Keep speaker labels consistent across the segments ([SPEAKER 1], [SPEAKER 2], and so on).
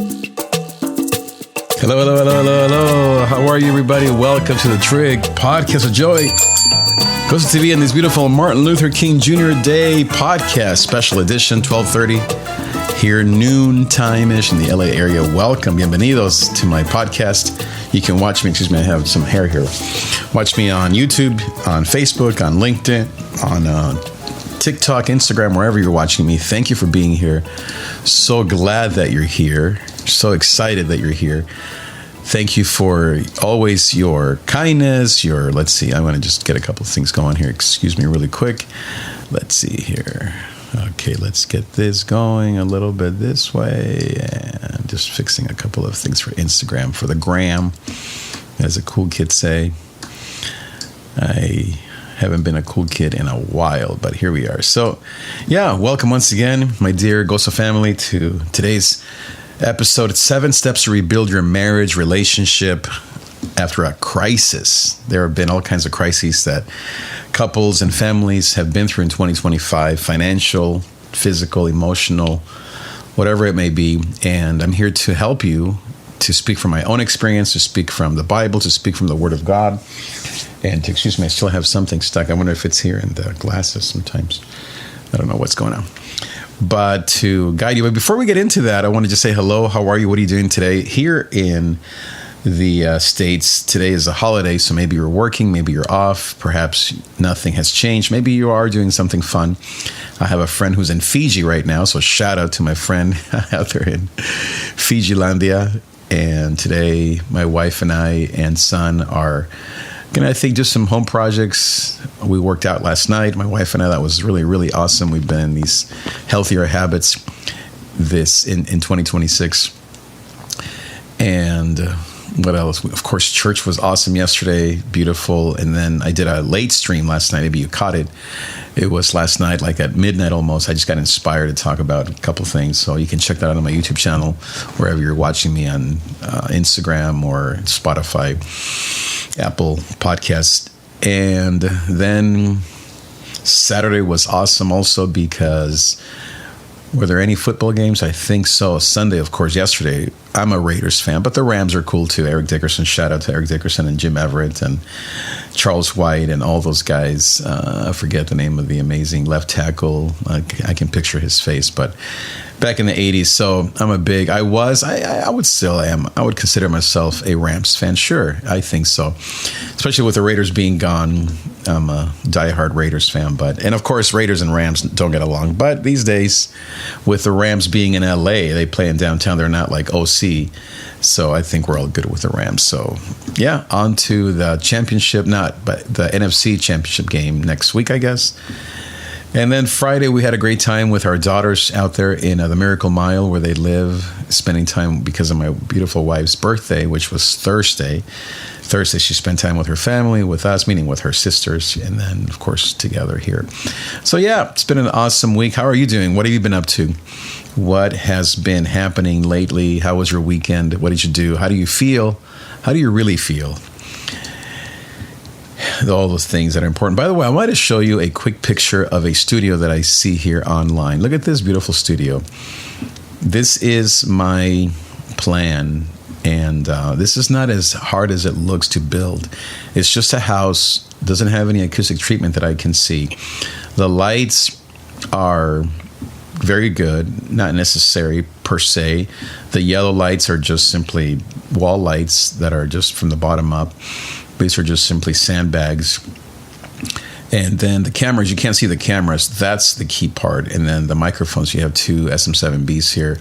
[SPEAKER 1] Hello, hello, hello, hello, hello. How are you, everybody? Welcome to the Trig Podcast of Joy. Goes to TV in this beautiful Martin Luther King Jr. Day podcast, special edition, 12:30, here noon time-ish in the LA area. Welcome, bienvenidos to my podcast. You can watch me, I have some hair here. Watch me on YouTube, on Facebook, on LinkedIn, on TikTok, Instagram, wherever you're watching me. Thank you for being here. So glad that you're here. So excited that you're here. Thank you for always your kindness, let's see, I want to just get a couple of things going here. Excuse me really quick. Let's see here. Okay, let's get this going a little bit this way. And just fixing a couple of things for Instagram, for the gram, as a cool kid say. I haven't been a cool kid in a while, but here we are. So, yeah, welcome once again, my dear Gozo family, to today's episode 7 Steps to Rebuild Your Marriage Relationship After a Crisis. There have been all kinds of crises that couples and families have been through in 2025, financial, physical, emotional, whatever it may be. And I'm here to help you, to speak from my own experience, to speak from the Bible, to speak from the Word of God. And excuse me, I still have something stuck. I wonder if it's here in the glasses sometimes. I don't know what's going on. But to guide you. But before we get into that, I want to just say hello. How are you? What are you doing today? Here in the States, today is a holiday, so maybe you're working, maybe you're off. Perhaps nothing has changed. Maybe you are doing something fun. I have a friend who's in Fiji right now, so shout out to my friend out there in Fijilandia. And today, my wife and I and son are going to, I think, do some home projects. We worked out last night, my wife and I. That was really, really awesome. We've been in these healthier habits in 2026. And what else? Of course, church was awesome yesterday, beautiful. And then I did a late stream last night. Maybe you caught it. It was last night, like at midnight almost. I just got inspired to talk about a couple things. So you can check that out on my YouTube channel, wherever you're watching me, on Instagram or Spotify, Apple Podcast. And then Saturday was awesome also because, were there any football games? I think so. Sunday, of course, yesterday. I'm a Raiders fan, but the Rams are cool too. Eric Dickerson, shout out to Eric Dickerson and Jim Everett and Charles White and all those guys. I forget the name of the amazing left tackle. I can picture his face, but back in the 80s. So I'm a big, I would still am. I would consider myself a Rams fan. Sure, I think so. Especially with the Raiders being gone. I'm a diehard Raiders fan. And of course, Raiders and Rams don't get along. But these days, with the Rams being in LA, they play in downtown. They're not like OC. So I think we're all good with the Rams. So yeah, on to the championship, but the NFC championship game next week, I guess. And then Friday, we had a great time with our daughters out there in the Miracle Mile where they live, spending time because of my beautiful wife's birthday, which was Thursday. Thursday, she spent time with her family, with us, meeting with her sisters, and then, of course, together here. So, yeah, it's been an awesome week. How are you doing? What have you been up to? What has been happening lately? How was your weekend? What did you do? How do you feel? How do you really feel? All those things that are important. By the way, I wanted to show you a quick picture of a studio that I see here online. Look at this beautiful studio. This is my plan, and this is not as hard as it looks to build. It's just a house, doesn't have any acoustic treatment that I can see. The lights are very good, not necessary per se. The yellow lights are just simply wall lights that are just from the bottom up. These are just simply sandbags. And then the cameras, you can't see the cameras. That's the key part. And then the microphones, you have 2 SM7Bs here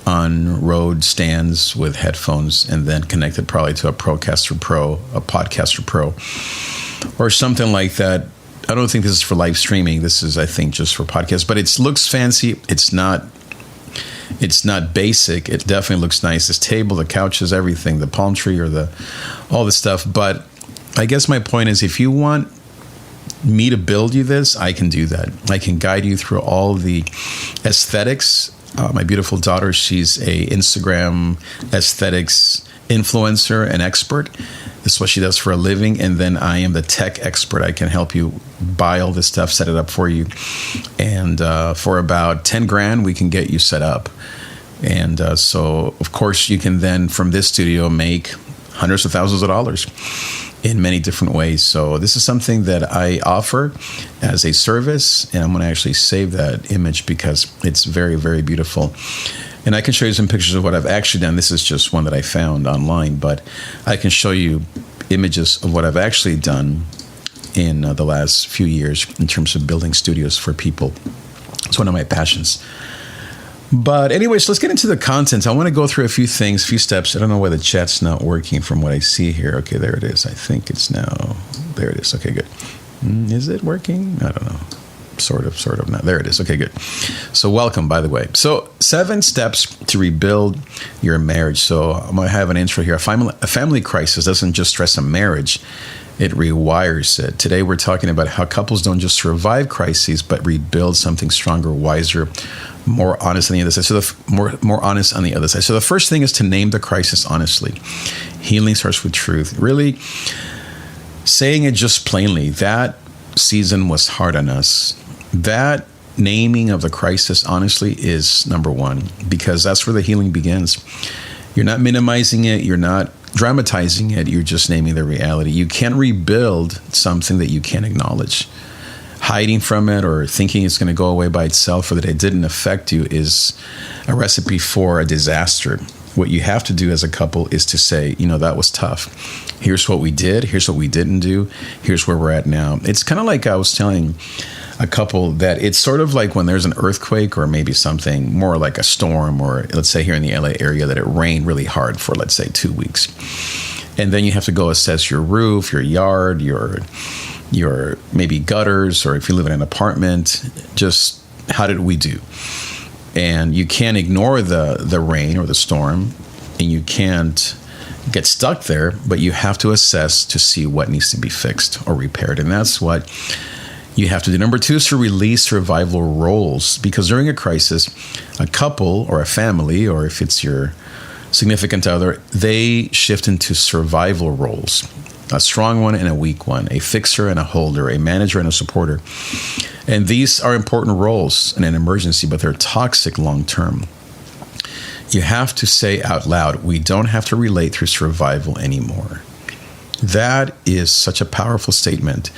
[SPEAKER 1] on Rode stands with headphones and then connected probably to a Podcaster Pro, or something like that. I don't think this is for live streaming. This is, I think, just for podcasts. But it looks fancy. It's not basic. It definitely looks nice. This table, the couches, everything, the palm tree or all the stuff. But I guess my point is, if you want me to build you this, I can do that. I can guide you through all the aesthetics. My beautiful daughter, she's a Instagram aesthetics influencer and expert. This is what she does for a living. And then I am the tech expert. I can help you buy all this stuff, set it up for you. And for about 10 grand, we can get you set up. And so, of course, you can then, from this studio, make hundreds of thousands of dollars in many different ways. So this is something that I offer as a service, and I'm going to actually save that image because it's very, very beautiful. And I can show you some pictures of what I've actually done. This is just one that I found online, but I can show you images of what I've actually done in the last few years in terms of building studios for people. It's one of my passions. But anyways, let's get into the content. I want to go through a few things, a few steps. I don't know why the chat's not working from what I see here. Okay, there it is. I think it's now. There it is. Okay, good. Is it working? I don't know. Sort of not. There it is. Okay, good. So welcome, by the way. So 7 steps to rebuild your marriage. So I'm going to have an intro here. A family crisis doesn't just stress a marriage. It rewires it. Today, we're talking about how couples don't just survive crises, but rebuild something stronger, wiser, more honest on the other side. So more honest on the other side. So the first thing is to name the crisis honestly. Healing starts with truth. Really saying it just plainly. That season was hard on us. That naming of the crisis honestly is number one, because that's where the healing begins. You're not minimizing it. You're not dramatizing it. You're just naming the reality. You can't rebuild something that you can't acknowledge. Hiding from it or thinking it's going to go away by itself or that it didn't affect you is a recipe for a disaster. What you have to do as a couple is to say, that was tough. Here's what we did. Here's what we didn't do. Here's where we're at now. It's kind of like I was telling a couple that it's sort of like when there's an earthquake or maybe something more like a storm, or let's say here in the LA area that it rained really hard for, let's say, 2 weeks. And then you have to go assess your roof, your yard, your maybe gutters, or if you live in an apartment, just how did we do? And you can't ignore the rain or the storm, and you can't get stuck there, but you have to assess to see what needs to be fixed or repaired. And that's what you have to do. Number 2 is to release survival roles, because during a crisis, a couple or a family, or if it's your significant other, they shift into survival roles. A strong one and a weak one, a fixer and a holder, a manager and a supporter. And these are important roles in an emergency, but they're toxic long term. You have to say out loud, we don't have to relate through survival anymore. That is such a powerful statement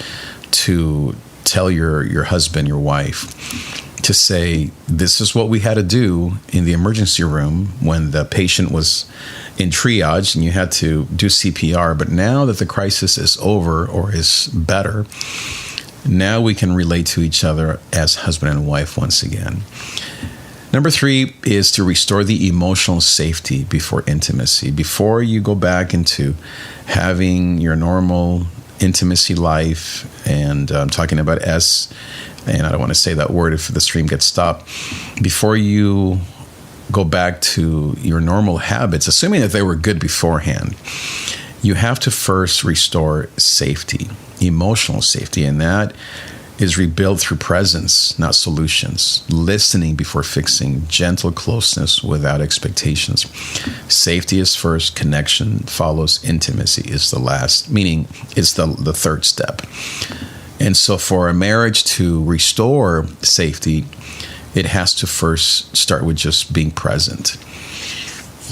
[SPEAKER 1] to tell your husband, your wife, to say, this is what we had to do in the emergency room when the patient was in triage and you had to do CPR. But now that the crisis is over or is better, now we can relate to each other as husband and wife once again. Number 3 is to restore the emotional safety before intimacy. Before you go back into having your normal intimacy life, and I'm talking about and I don't want to say that word if the stream gets stopped. Before you go back to your normal habits, assuming that they were good beforehand, you have to first restore safety, emotional safety, and that is rebuilt through presence, not solutions. Listening before fixing, gentle closeness without expectations. Safety is first, connection follows, intimacy is the last, meaning it's the third step. And so for a marriage to restore safety, it has to first start with just being present,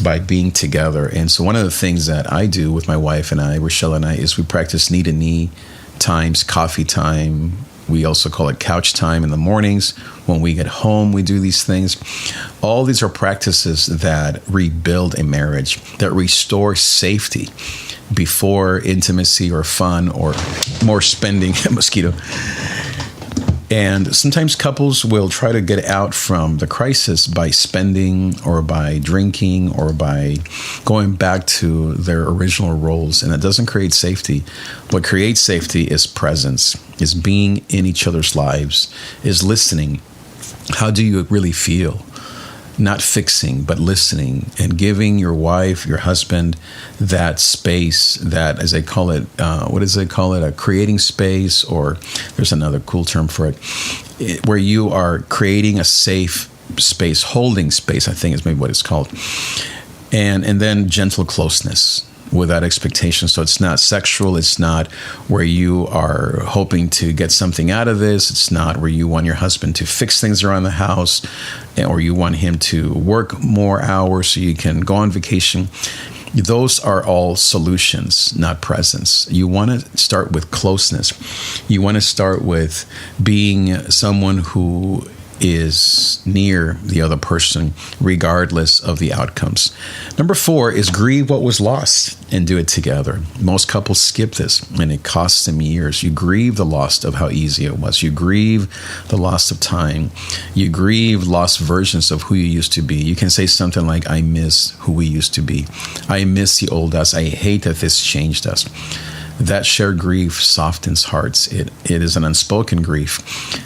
[SPEAKER 1] by being together. And so one of the things that I do with my wife and I, Rochelle and I, is we practice knee-to-knee times, coffee time. We also call it couch time in the mornings. When we get home, we do these things. All these are practices that rebuild a marriage, that restore safety before intimacy or fun or more spending. Mosquito. And sometimes couples will try to get out from the crisis by spending or by drinking or by going back to their original roles. And it doesn't create safety. What creates safety is presence, is being in each other's lives, is listening. How do you really feel? Not fixing, but listening, and giving your wife, your husband, that space, that, as they call it, what does they call it? A creating space, or there's another cool term for it, where you are creating a safe space, holding space, I think is maybe what it's called. And then gentle closeness. without expectation. So it's not sexual. It's not where you are hoping to get something out of this. It's not where you want your husband to fix things around the house, or you want him to work more hours so you can go on vacation. Those are all solutions, not presence. You want to start with closeness. You want to start with being someone who is near the other person, regardless of the outcomes. Number 4 is grieve what was lost and do it together. Most couples skip this, and it costs them years. You grieve the loss of how easy it was. You grieve the loss of time. You grieve lost versions of who you used to be. You can say something like, I miss who we used to be. I miss the old us. I hate that this changed us. That shared grief softens hearts. It is an unspoken grief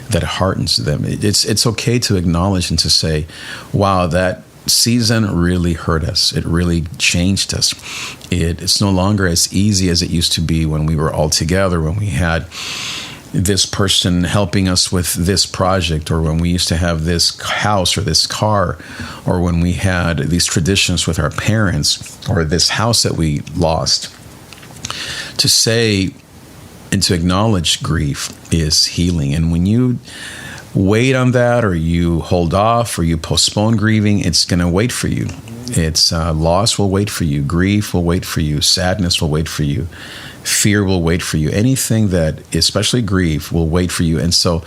[SPEAKER 1] that hardens them. It's okay to acknowledge and to say, wow, that season really hurt us. It really changed us. It's no longer as easy as it used to be when we were all together, when we had this person helping us with this project, or when we used to have this house or this car, or when we had these traditions with our parents, or this house that we lost. To say and to acknowledge grief is healing. And when you wait on that, or you hold off, or you postpone grieving, it's going to wait for you. It's loss will wait for you. Grief will wait for you. Sadness will wait for you. Fear will wait for you. Anything that, especially grief, will wait for you. And so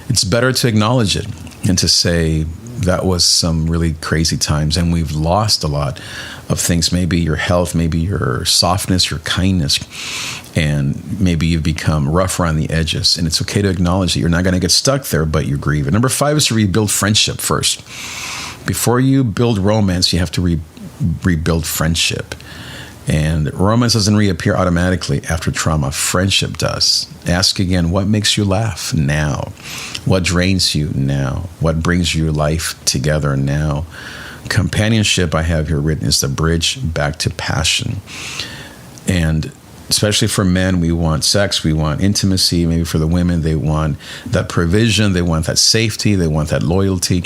[SPEAKER 1] it's better to acknowledge it and to say, that was some really crazy times, and we've lost a lot of things. Maybe your health, maybe your softness, your kindness, and maybe you've become rough around the edges. And it's okay to acknowledge that you're not going to get stuck there, but you grieve. And number 5 is to rebuild friendship first. Before you build romance, you have to rebuild friendship. And romance doesn't reappear automatically after trauma. Friendship does. Ask again, what makes you laugh now? What drains you now? What brings your life together now? Companionship, I have here written, is the bridge back to passion. And especially for men, we want sex, we want intimacy. Maybe for the women, they want that provision, they want that safety, they want that loyalty.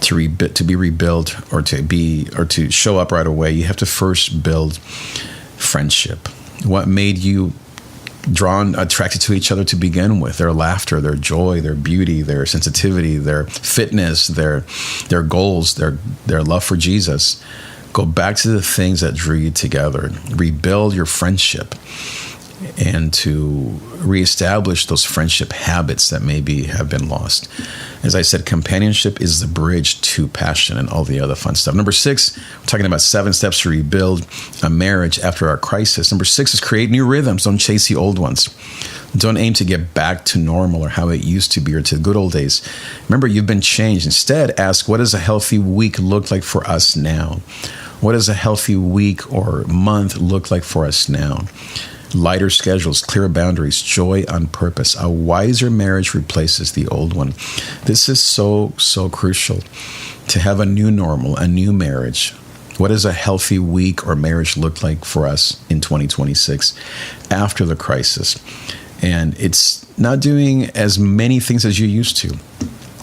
[SPEAKER 1] To be rebuilt, or to show up right away, you have to first build friendship. What made you attracted to each other to begin with? Their laughter, their joy, their beauty, their sensitivity, their fitness, their goals, their love for Jesus. Go back to the things that drew you together. Rebuild your friendship, and to reestablish those friendship habits that maybe have been lost. As I said, companionship is the bridge to passion and all the other fun stuff. Number 6, we're talking about 7 steps to rebuild a marriage after our crisis. Number 6 is create new rhythms. Don't chase the old ones. Don't aim to get back to normal or how it used to be, or to the good old days. Remember, you've been changed. Instead, ask, what does a healthy week look like for us now? What does a healthy week or month look like for us now? Lighter schedules, clear boundaries, joy on purpose. A wiser marriage replaces the old one. This is so, so crucial to have a new normal, a new marriage. What does a healthy week or marriage look like for us in 2026 after the crisis? And it's not doing as many things as you used to.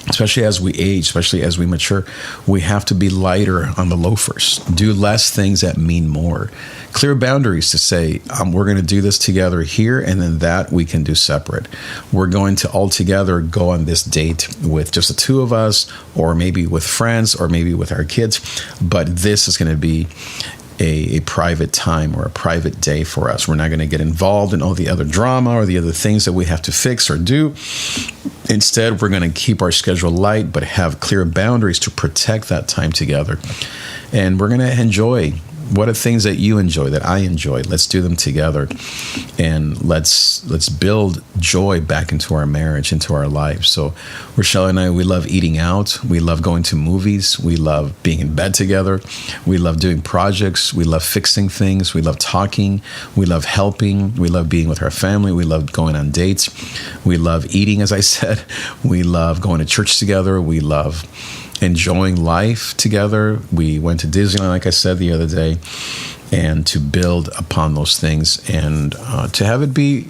[SPEAKER 1] Especially as we age, especially as we mature, we have to be lighter on the loafers. Do less things that mean more. Clear boundaries to say, we're going to do this together here, and then that we can do separate. We're going to all together go on this date with just the two of us, or maybe with friends, or maybe with our kids. But this is going to be a private time or a private day for us. We're not going to get involved in all the other drama or the other things that we have to fix or do. Instead, we're going to keep our schedule light, but have clear boundaries to protect that time together. And we're going to enjoy what are things that you enjoy, that I enjoy. Let's do them together, and let's build joy back into our marriage, into our lives. So Rochelle and I, we love eating out. We love going to movies. We love being in bed together. We love doing projects. We love fixing things. We love talking. We love helping. We love being with our family. We love going on dates. We love eating, as I said. We love going to church together. We love enjoying life together. We went to Disneyland, like I said the other day, and to build upon those things, and to have it be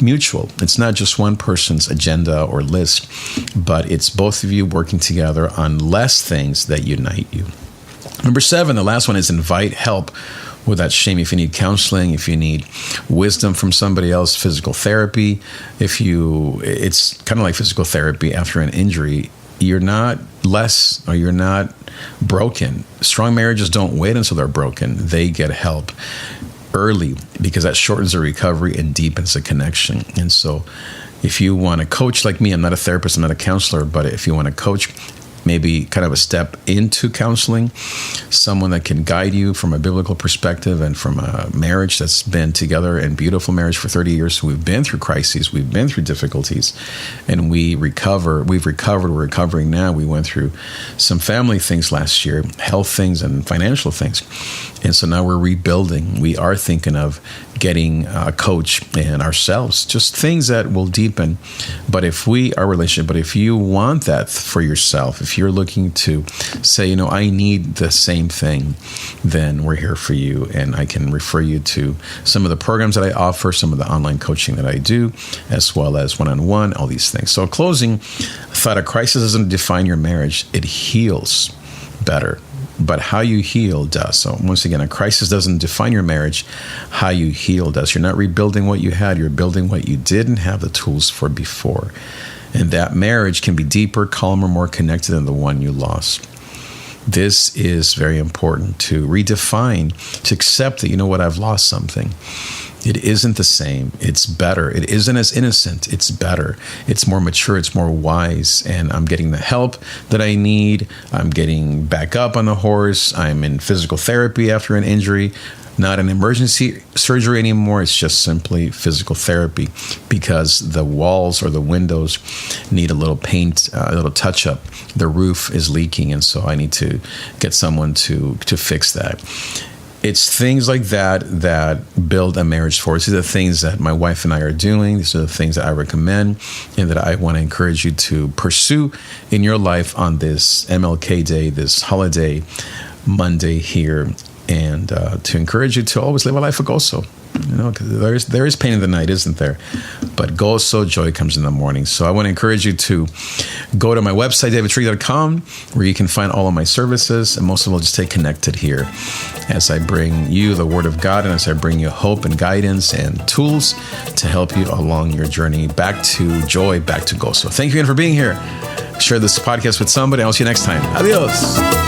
[SPEAKER 1] mutual. It's not just one person's agenda or list, but it's both of you working together on less things that unite you. Number 7, the last one, is invite help without shame. If you need counseling, if you need wisdom from somebody else, physical therapy, it's kind of like physical therapy after an injury. You're not less, or you're not broken. Strong marriages don't wait until they're broken. They get help early, because that shortens the recovery and deepens the connection. And so if you want to coach like me, I'm not a therapist, I'm not a counselor, but if you want to coach, maybe kind of a step into counseling, someone that can guide you from a biblical perspective and from a marriage that's been together, and beautiful marriage for 30 years. So we've been through crises, we've been through difficulties, and we've recovered, we're recovering now. We went through some family things last year, health things and financial things. And so now we're rebuilding. We are thinking of getting a coach and ourselves, just things that will deepen. But if you want that for yourself, if you're looking to say, I need the same thing, then we're here for you. And I can refer you to some of the programs that I offer, some of the online coaching that I do, as well as one-on-one, all these things. So in closing, I thought a crisis doesn't define your marriage. It heals better. But how you heal does. So once again, a crisis doesn't define your marriage. How you heal does. You're not rebuilding what you had. You're building what you didn't have the tools for before. And that marriage can be deeper, calmer, more connected than the one you lost. This is very important to redefine, to accept that, I've lost something. It isn't the same. It's better. It isn't as innocent. It's better. It's more mature. It's more wise. And I'm getting the help that I need. I'm getting back up on the horse. I'm in physical therapy after an injury. Not an emergency surgery anymore. It's just simply physical therapy, because the walls or the windows need a little paint, a little touch up. The roof is leaking, and so I need to get someone to fix that. It's things like that build a marriage for us. These are the things that my wife and I are doing. These are the things that I recommend and that I want to encourage you to pursue in your life on this MLK Day, this holiday Monday here, and to encourage you to always live a life of gozo. Because there is pain in the night, isn't there? But gozo, joy comes in the morning. So I want to encourage you to go to my website, davidTrig.com, where you can find all of my services. And most of all, just stay connected here as I bring you the Word of God, and as I bring you hope and guidance and tools to help you along your journey back to joy, back to gozo. Thank you again for being here. Share this podcast with somebody. I'll see you next time. Adios.